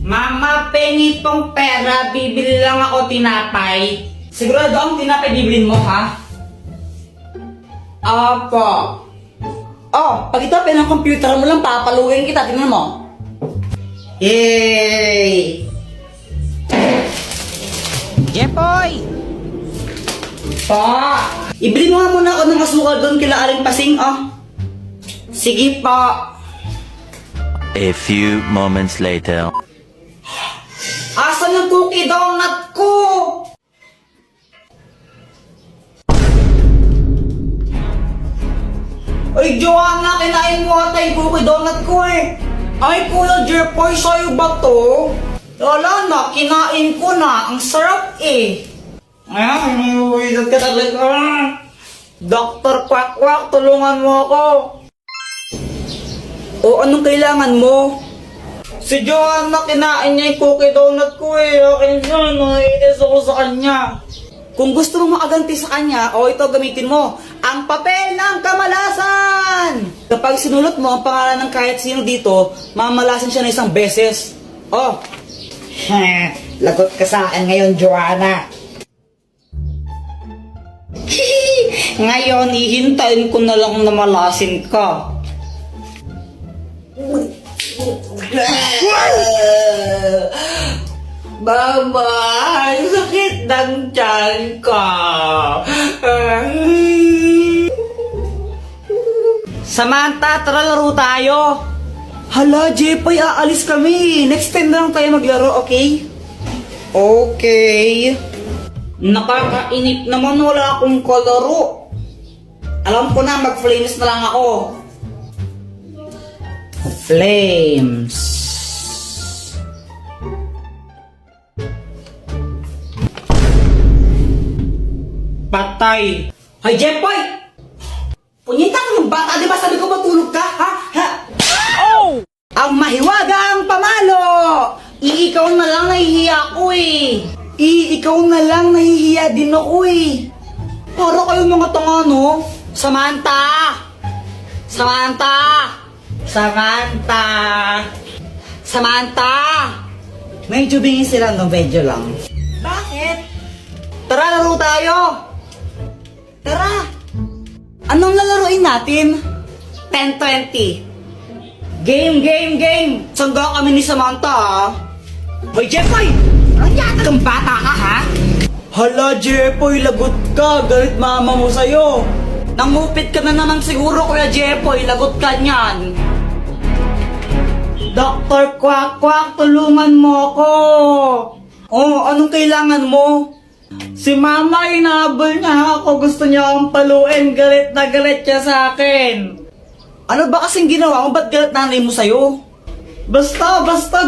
Mama, pengi tong pera, bibili lang ako tinapay. Sigurado ang tinapay bibilin mo, ha? Apo. Oh, pag ito ng computer mo lang, papaluin kita, tingnan mo. Yay! Jepoy! Pa! Ibili mo nga muna ako ng asukal doon kila Aling Pasing, oh. Sige pa. A few moments later. Asan yung cookie donut ko? Ay, Joanna, kinain mo ata yung cookie donut ko eh. Ay, Kuya Jepoy, sa'yo ba to? Wala na, kinain ko na. Ang sarap eh. Ay, mawiwidot ka talaga. Dr. Quack Quack, tulungan mo ako. O, anong kailangan mo? Si Joanna, kinain niya yung cookie donut ko eh. Akin yun, naiinis ako sa kanya. Kung gusto mong makaganti sa kanya, o ito gamitin mo, ang papel ng kamalasan! Kapag sinulot mo ang pangalan ng kahit sino dito, mamalasan siya na isang beses. Oh, lagot ka sa akin ngayon, Joanna. Ngayon, ihintayin ko na lang na malasin ka. Mama, sakit ng tiyan ka. Samantha, tara laro tayo. Hala, Jepoy, aalis kami. Next time na lang tayo maglaro, okay? Okay. Nakakainip naman, wala akong kalaro. Alam ko na, mag-flames na lang ako. Flames. Patay. Hoy, Jepoy! Punyita ka ng bata, di ba sabi ko matulog ka, ha? Ha? Oh! Ang mahiwagang pamalo! Ikaw na lang nahihiya ko eh. Ikaw na lang nahihiya din ako eh. Para kayong mga tanga, no? Samantha! Samantha! Samantha! Samantha! Medyo bingin sila, no? Medyo lang. Bakit? Tara, laro tayo! Tara! Anong lalaroin natin? 10-20. Game! Sangga kami ni Samantha, ha? Hoy, Jepoy! Anong yata kang bata ka, ha? Hala, Jepoy, lagot ka. Galit mama mo sa'yo. Nangupit ka na naman siguro, Kuya Jepoy. Lagot ka niyan. Dr. Quack Quack, tulungan mo ako. Oh, anong kailangan mo? Si Mama, inahabol niya ako. Gusto niya akong paluin. Galit na galit siya sa akin. Ano ba kasing ginawa mo? Ba't galit nanay mo sa'yo? Basta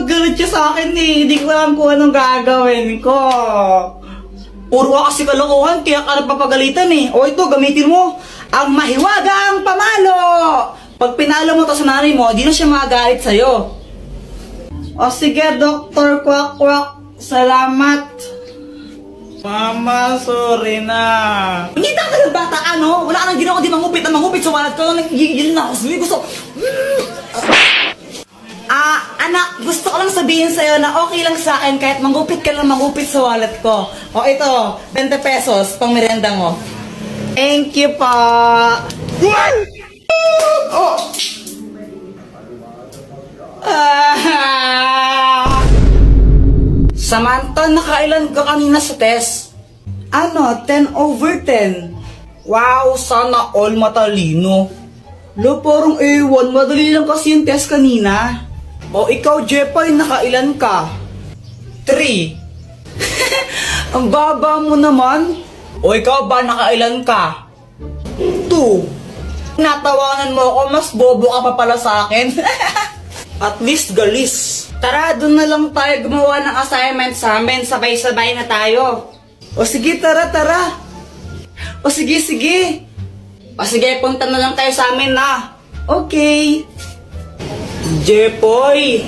galit siya sa akin eh. Hindi ko alam kung anong gagawin ko. Puro ka kasi kalokohan, kaya ka nagpapagalitan eh. O ito, gamitin mo ang mahiwagang pamalo. Pag pinalo mo to sa nanay mo, di na siya magagalit sa'yo. O sige, Dr. Quack Quack. Salamat. Mama, sorry na. Pangita ka ng bata ka, no? Wala ka nang ginawa, di mangupit. So, walat ka lang, nagigil na ako. Gusto. Anak, gusto ko lang sabihin sa'yo na okay lang sa akin kahit mangupit ka lang mangupit sa wallet ko. O ito, 20 pesos, pang merienda mo. Thank you pa. Oh. Samantha, nakailan ka kanina sa test? Ano, 10/10. Wow, sana all matalino. Lo, parang ewan, madali lang kasi yung test kanina. O ikaw, Jepoy, nakailan ka? 3. Ang baba mo naman. O ikaw ba, nakailan ka? 2. Natawanan mo ako, mas bobo ka pa pala sa akin. At least galis. Tara, doon na lang tayo gumawa ng assignment sa amin. Sabay-sabay na tayo. O sige, tara. O sige. O sige, punta na lang tayo sa amin na. Okay. Jepoy.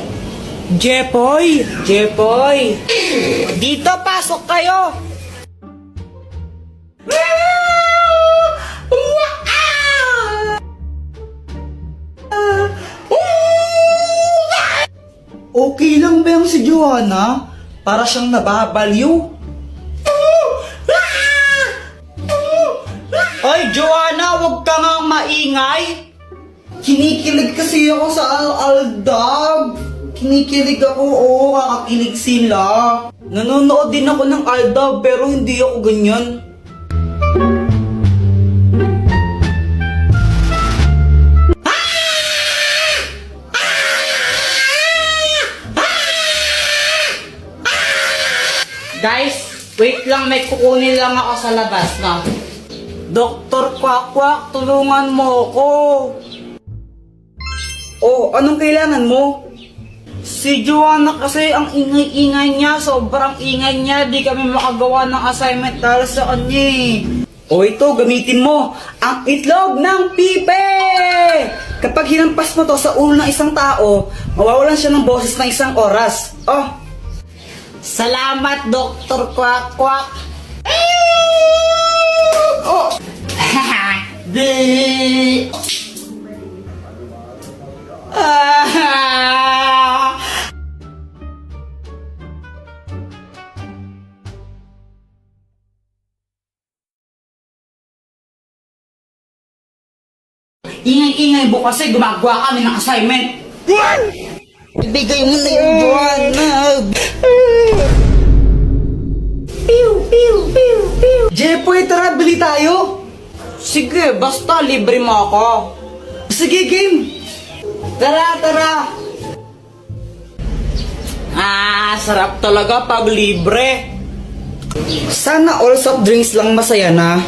Dito, pasok kayo. Okay lang ba yung si Joanna? Para siyang nababaliw. Ay, Joanna, huwag ka nga maingay. Kinikilig kasi ako sa Aldab. Kinikilig ako, oo, kakakilig sila. Nanonood din ako ng Aldab, pero hindi ako ganyan. Guys, wait lang, may kukunin lang ako sa labas, no? Dr. Quack, tulungan mo ako. Oh, anong kailangan mo? Si Joanna kasi ang ingay-ingay niya, sobrang ingay niya, di kami makagawa ng assignment dahil sa kanya eh. O ito, gamitin mo, ang itlog ng pipe! Kapag hinampas mo to sa ulo ng isang tao, mawawalan siya ng boses na 1 oras. Oh, salamat, Dr. Quack. Oh! Di! Ah! Ingay-ingay mo kasi gumagawa kami ng assignment. Ibigay mo na yung Joanna. Jepoy, tara, bili tayo. Sige, basta libre mo ako. Sige, game. Tara. Sarap talaga pag libre. Sana all soft drinks lang masaya na.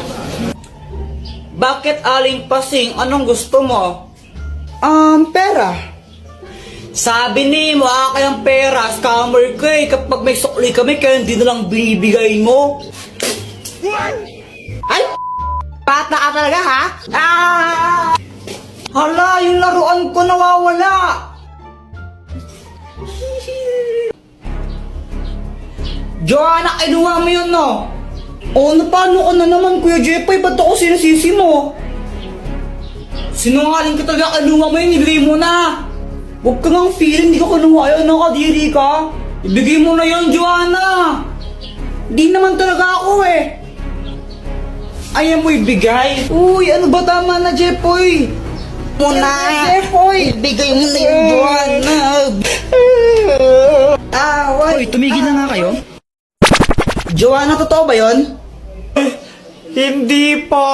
Bakit aling pasing? Anong gusto mo? Pera. Sabi ni mo, kayang pera, scammer ka eh. Kapag may sukli kami, kaya hindi na lang binibigay mo. Ay! Bata ka talaga, ha? Hala, yung laruan ko nawawala. Joanna, kinuha mo yun, no? O, paano ka na naman, Kuya Jepoy? Ba't ako sinasisi mo? Sinungaling ka talaga, kinuha mo yun, ibigay mo na. Huwag ka ngang feeling, di ka kinuha yun, nakadiri ka. Ibigay mo na yun, Joanna. Di naman talaga ako eh. Ayaw mo ibigay. Uy, ano ba, tama na, Jepoy? Muna. Jepoy, ibigay mo na yun, Joanna. Uy, tumigil na nga kayo. Joanna, totoo ba yun? Hindi po.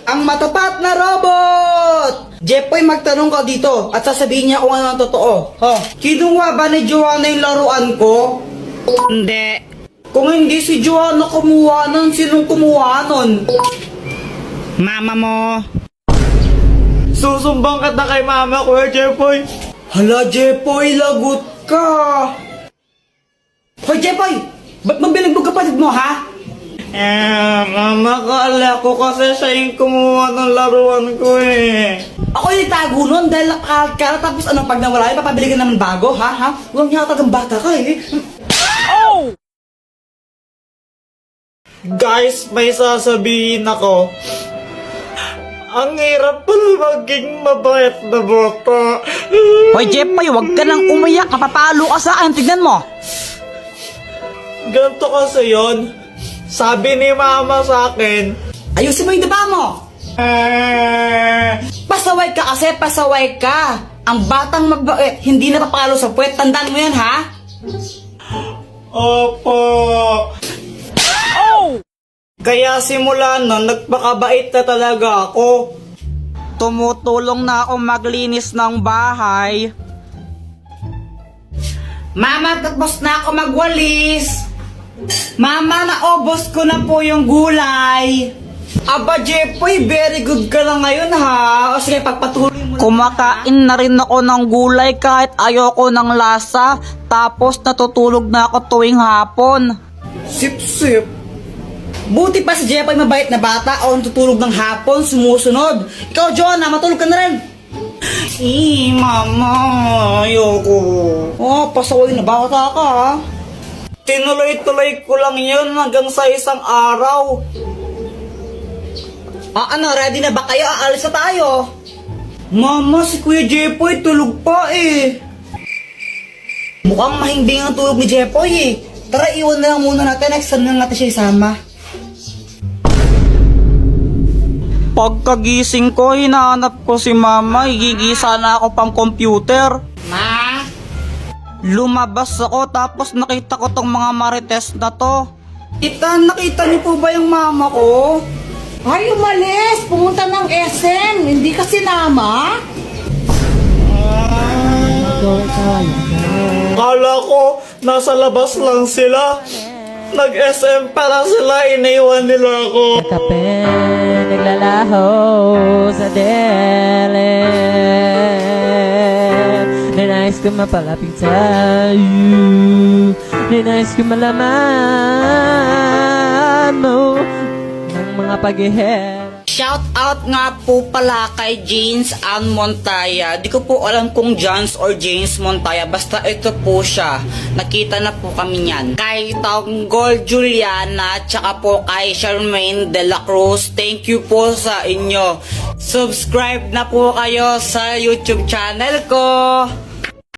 Ang matapat na robot! Jepoy, magtanong ka dito at sasabihin niya kung ano ang totoo. Kinuha ba ni Joanna yung laruan ko? Hindi. Kung hindi si Joanna kumuha nun, sinong kumuha nun? Mama mo. Susumbang ka na kay mama ko, Jepoy. Hala, Jepoy, lagot ka. Hoy, Jepoy! Ba't mabilagbog kapatid mo, ha? Mama, kala ko kasi siya yung kumuha ng laruan ko eh. Ako yung itago nun dahil nakakala tapos ano, pag nawala yun, papabili ka naman bago, ha? Huwag niya katagang bata ka eh. Oh! Guys, may sasabihin ako. Ang hirap pala maging mabait na bata. Hoy, Jepoy, huwag ka nang umiyak. Kapapalo ka sa akin. Tignan mo. Ganto kasi yun. Sabi ni mama sa akin, ayusin mo yung daba mo. Pasaway ka kasi, pasaway ka. Ang batang mabait, hindi napapalo sa puwet. Tandaan mo yan, ha? Opo. Oh! Kaya simula nun, nagpakabait na talaga ako. Tumutulong na ako maglinis ng bahay. Mama, tapos na ako magwalis. Mama, naubos ko na po yung gulay. Aba, Jepoy, very good ka lang ngayon, ha? O sige, pagpatuloy mo. Kumakain na rin ako ng gulay kahit ayoko ng lasa. Tapos natutulog na ako tuwing hapon. Sip-sip. Buti pa si Jepoy mabait na bata o natutulog ng hapon, sumusunod. Ikaw, Joanna, matulog ka na rin. Mama, ayoko. Oh, pasaway na bata ka, ha? Tinuloy-tuloy ko lang yun hanggang sa isang araw. Ano, ready na ba kayo? Aalis na tayo. Mama, si Kuya Jepoy tulog pa eh. Mukhang mahimbing ang tulog ni Jepoy eh. Tara, iwan na lang muna natin. Next time na natin siya isama. Pagkagising ko, hinahanap ko si mama. Higigisa na ako pang computer. Ma? Lumabas ako tapos nakita ko tong mga marites na to. Tita, nakita niyo po ba yung mama ko? Ay, umalis! Pumunta ng SM! Hindi ka sinama? Kala ko, nasa labas lang sila. Nag-SM para sila, iniwan nila ako. Kape, naglalaho sa dilim. Ninais ko mapalapit sa'yo. Ninais ko malaman mo ng mga pag-ihera. Shout out nga po pala kay James Ann Montaya. Di ko po alam kung Jans or James Montaya. Basta ito po siya. Nakita na po kami niyan. Kay Tanggol Juliana, tsaka po kay Charmaine de la Cruz. Thank you po sa inyo. Subscribe na po kayo sa YouTube channel ko.